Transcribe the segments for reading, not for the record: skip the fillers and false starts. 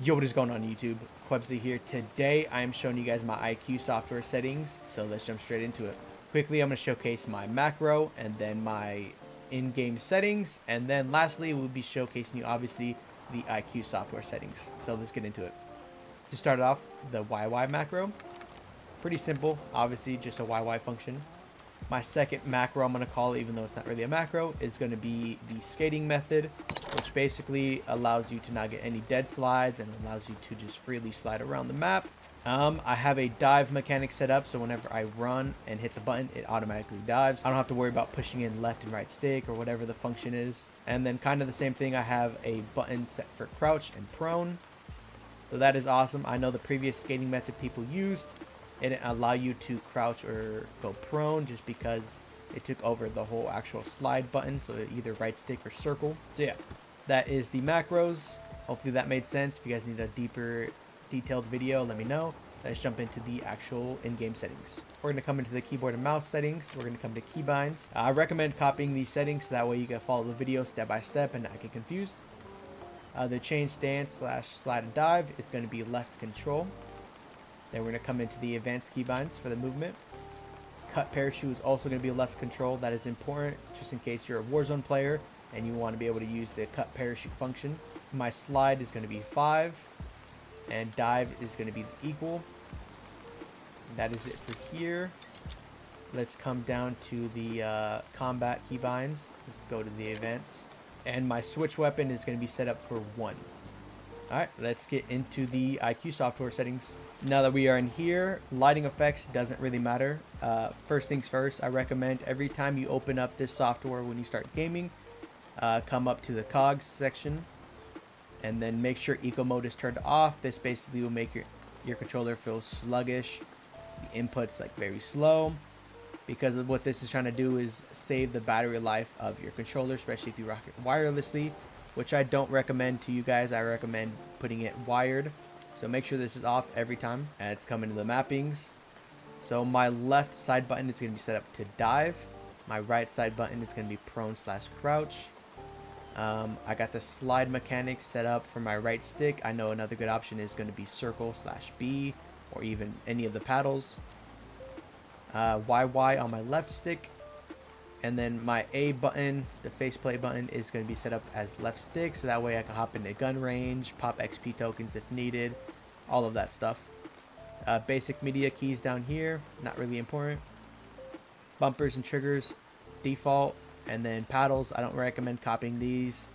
Yo, what is going on YouTube? Quebsy here. Today I am showing you guys my IQ software settings, so let's jump straight into it. Quickly, I'm going to showcase my macro and then my in-game settings, and then lastly we'll be showcasing you obviously the IQ software settings. So let's get into it. To start off, the YY macro. Pretty simple, obviously just a YY function. My second macro, I'm going to call it, even though it's not really a macro, is going to be the skating method, which basically allows you to not get any dead slides and allows you to just freely slide around the map. I have a dive mechanic set up, so whenever I run and hit the button, it automatically dives. I don't have to worry about pushing in left and right stick or whatever the function is. And then kind of the same thing, I have a button set for crouch and prone. So that is awesome. I know the previous skating method people used, it didn't allow you to crouch or go prone just because it took over the whole actual slide button, so either right stick or circle. So yeah, that is the macros. Hopefully that made sense. If you guys need a deeper detailed video, let me know. Let's jump into the actual in-game settings. We're going to come into the keyboard and mouse settings. We're going to come to keybinds. I recommend copying these settings so that way you can follow the video step by step and not get confused. The change stance / slide and dive is going to be left control. Then we're going to come into the advanced keybinds for the movement. Cut parachute is also going to be left control. That is important just in case you're a warzone player and you want to be able to use the cut parachute function. My slide is going to be 5 and dive is going to be equal. That is it for here. Let's come down to the combat keybinds. Let's go to the advanced. And my switch weapon is going to be set up for 1. Alright, let's get into the IQ software settings. Now that we are in here, lighting effects doesn't really matter. First things first, I recommend every time you open up this software when you start gaming, come up to the cogs section and then make sure eco mode is turned off. This basically will make your controller feel sluggish, the input's like very slow, because of what this is trying to do is save the battery life of your controller, especially if you rock it wirelessly, which I don't recommend to you guys. I recommend putting it wired. So make sure this is off every time. And it's coming to the mappings. So my left side button is going to be set up to dive. My right side button is going to be prone / crouch. I got the slide mechanics set up for my right stick. I know another good option is going to be circle / B or even any of the paddles. YY on my left stick. And then my A button, the faceplate button, is going to be set up as left stick, so that way I can hop into gun range, pop XP tokens if needed, all of that stuff. Basic media keys down here, not really important. Bumpers and triggers, default, and then paddles, I don't recommend copying these.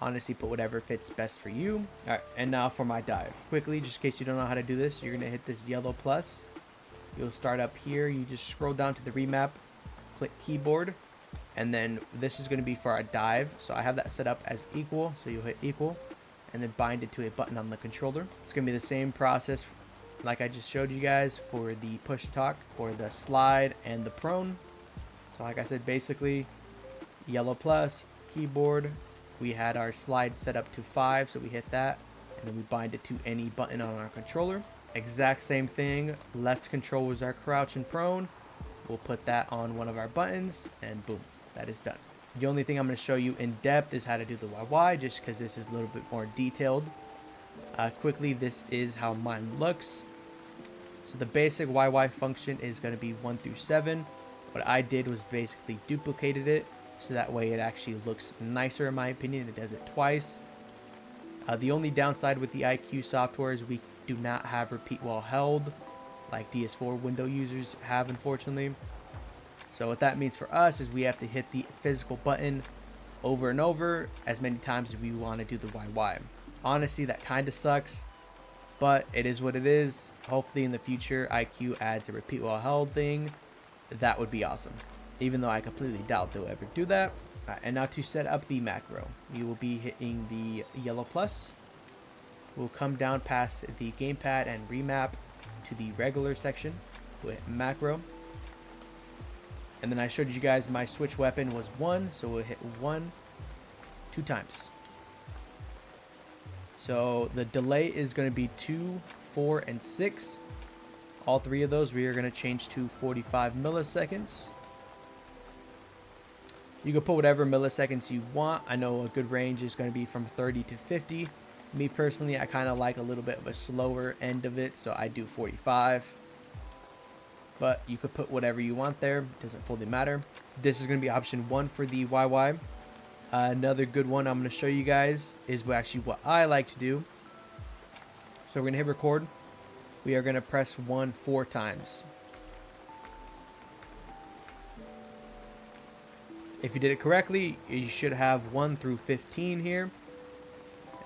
Honestly, put whatever fits best for you. Alright, and now for my dive. Quickly, just in case you don't know how to do this, you're going to hit this yellow plus. You'll start up here, you just scroll down to the remap, click keyboard, and then this is going to be for our dive, so I have that set up as equal, so you'll hit equal and then bind it to a button on the controller. It's going to be the same process like I just showed you guys for the push to talk, for the slide and the prone. So like I said, basically yellow plus, keyboard, we had our slide set up to 5, so we hit that and then we bind it to any button on our controller. Exact same thing, left control is our crouch and prone. We'll put that on one of our buttons and boom, that is done. The only thing I'm going to show you in depth is how to do the YY, just because this is a little bit more detailed. Quickly, this is how mine looks. So the basic YY function is going to be 1 through 7. What I did was basically duplicated it, so that way it actually looks nicer in my opinion. It does it twice. The only downside with the IQ software is we do not have repeat while held, like DS4 window users have, unfortunately. So what that means for us is we have to hit the physical button over and over as many times as we want to do the YY. Honestly, that kind of sucks, but it is what it is. Hopefully in the future IQ adds a repeat while held thing. That would be awesome, even though I completely doubt they'll ever do that. And now to set up the macro, you will be hitting the yellow plus. We'll come down past the gamepad and remap to the regular section with macro. And then I showed you guys my switch weapon was 1, so we'll hit 1 2 times. So the delay is going to be 2, 4, and 6. All 3 of those we are going to change to 45 milliseconds. You can put whatever milliseconds you want. I know a good range is going to be from 30 to 50. Me personally, I kind of like a little bit of a slower end of it, so I do 45. But you could put whatever you want there. It doesn't fully matter. This is going to be option 1 for the YY. Another good one I'm going to show you guys is actually what I like to do. So we're going to hit record. We are going to press 1 4 times. If you did it correctly, you should have 1 through 15 here.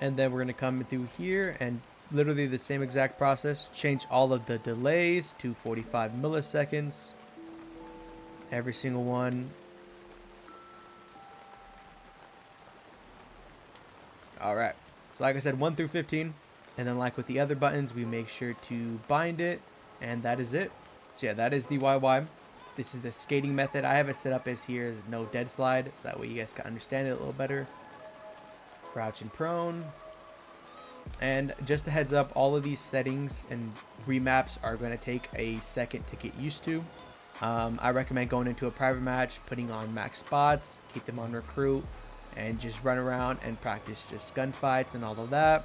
And then we're going to come through here and literally the same exact process. Change all of the delays to 45 milliseconds. Every single one. Alright. So like I said, 1 through 15. And then like with the other buttons, we make sure to bind it. And that is it. So yeah, that is the YY. This is the skating method. I have it set up as here as no dead slide. So that way you guys can understand it a little better. Crouch and prone. And just a heads up, all of these settings and remaps are going to take a second to get used to. I recommend going into a private match, putting on max spots, keep them on recruit, and just run around and practice just gunfights and all of that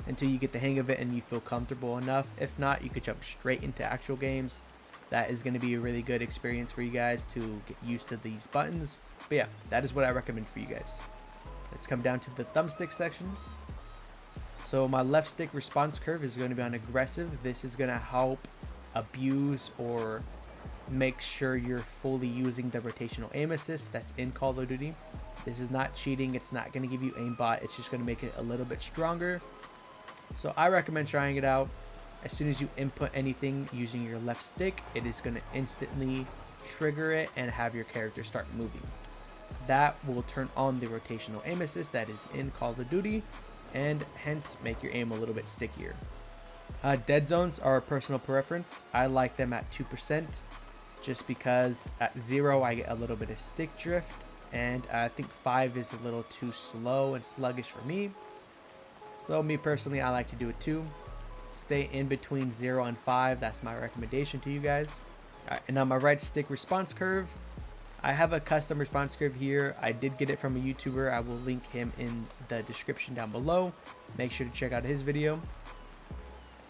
until you get the hang of it and you feel comfortable enough. If not, you could jump straight into actual games. That is going to be a really good experience for you guys to get used to these buttons. But yeah, that is what I recommend for you guys. Let's come down to the thumbstick sections. So my left stick response curve is going to be on aggressive. This is going to help abuse or make sure you're fully using the rotational aim assist that's in Call of Duty. This is not cheating. It's not going to give you aimbot. It's just going to make it a little bit stronger. So I recommend trying it out. As soon as you input anything using your left stick, it is going to instantly trigger it and have your character start moving. That will turn on the rotational aim assist that is in Call of Duty and hence make your aim a little bit stickier. Dead zones are a personal preference. I like them at 2% just because at 0 I get a little bit of stick drift, and I think 5 is a little too slow and sluggish for me. So me personally, I like to do it 2. Stay in between 0 and 5. That's my recommendation to you guys. All right, and on my right stick response curve, I have a custom response curve here. I did get it from a YouTuber. I will link him in the description down below. Make sure to check out his video.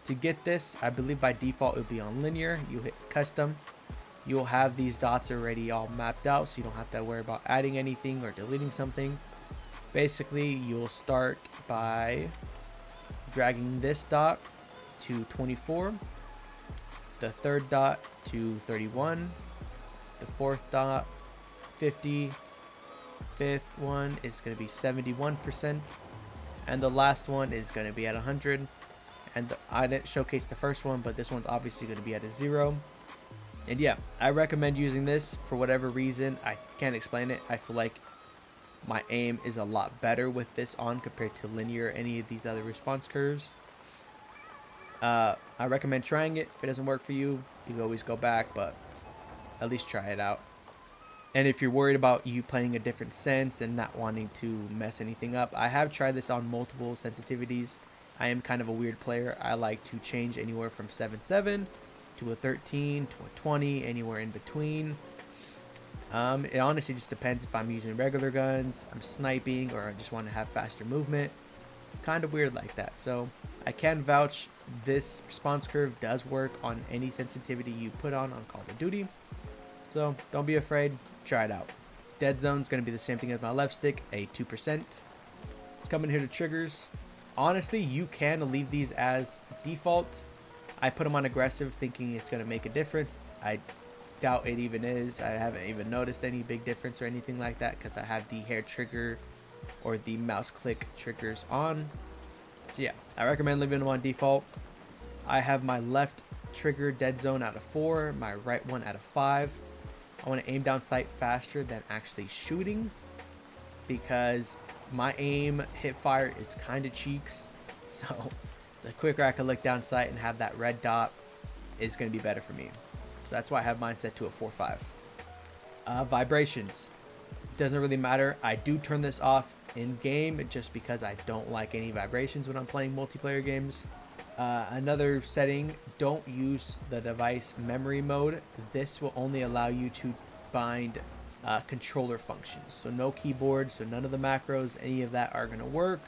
To get this, I believe by default it will be on linear. You hit custom. You'll have these dots already all mapped out, so you don't have to worry about adding anything or deleting something. Basically, you'll start by dragging this dot to 24, the third dot to 31, the fourth dot 50, fifth one is going to be 71%, and the last one is going to be at 100. And I didn't showcase the first one, but this one's obviously going to be at a 0. And yeah, I recommend using this for whatever reason. I can't explain it. I feel like my aim is a lot better with this on compared to linear or any of these other response curves. I recommend trying it. If it doesn't work for you, you can always go back, but at least try it out. And if you're worried about you playing a different sense and not wanting to mess anything up, I have tried this on multiple sensitivities. I am kind of a weird player. I like to change anywhere from 7.7 to a 13 to a 20, anywhere in between. It honestly just depends if I'm using regular guns, I'm sniping, or I just want to have faster movement. Kind of weird like that. So I can vouch this response curve does work on any sensitivity you put on Call of Duty. So don't be afraid, try it out. Dead zone is going to be the same thing as my left stick, a 2%. Let's come in here to triggers. Honestly, you can leave these as default. I put them on aggressive thinking it's going to make a difference. I doubt it even is. I haven't even noticed any big difference or anything like that because I have the hair trigger or the mouse click triggers on. So yeah, I recommend leaving them on default. I have my left trigger dead zone out of 4, my right one out of 5. I want to aim down sight faster than actually shooting because my aim hip fire is kind of cheeks. So the quicker I can look down sight and have that red dot is going to be better for me. So that's why I have mine set to a 4.5. Vibrations. Doesn't really matter. I do turn this off in game just because I don't like any vibrations when I'm playing multiplayer games. Another setting, don't use the device memory mode. This will only allow you to bind controller functions. So no keyboard, so none of the macros, any of that are going to work.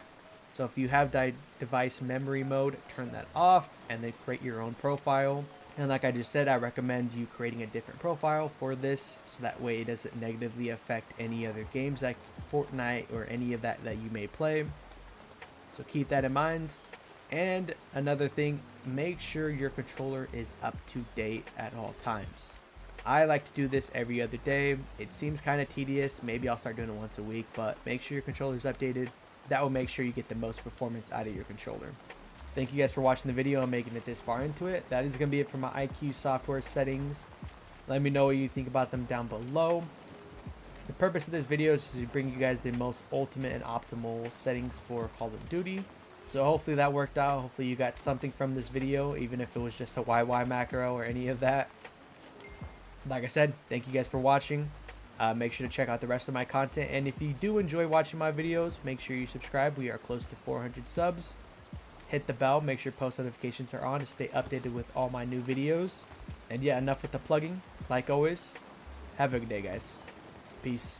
So if you have device memory mode, turn that off and then create your own profile. And like I just said, I recommend you creating a different profile for this, so that way it doesn't negatively affect any other games like Fortnite or any of that you may play. So keep that in mind. And another thing, make sure your controller is up to date at all times. I like to do this every other day. It seems kind of tedious. Maybe I'll start doing it once a week, but make sure your controller is updated. That will make sure you get the most performance out of your controller. Thank you guys for watching the video and making it this far into it. That is going to be it for my ICUE software settings. Let me know what you think about them down below. The purpose of this video is to bring you guys the most ultimate and optimal settings for Call of Duty. So hopefully that worked out. Hopefully you got something from this video, even if it was just a YY macro or any of that. Like I said, thank you guys for watching. Make sure to check out the rest of my content. And if you do enjoy watching my videos, make sure you subscribe. We are close to 400 subs. Hit the bell. Make sure post notifications are on to stay updated with all my new videos. And yeah, enough with the plugging. Like always, have a good day, guys. Peace.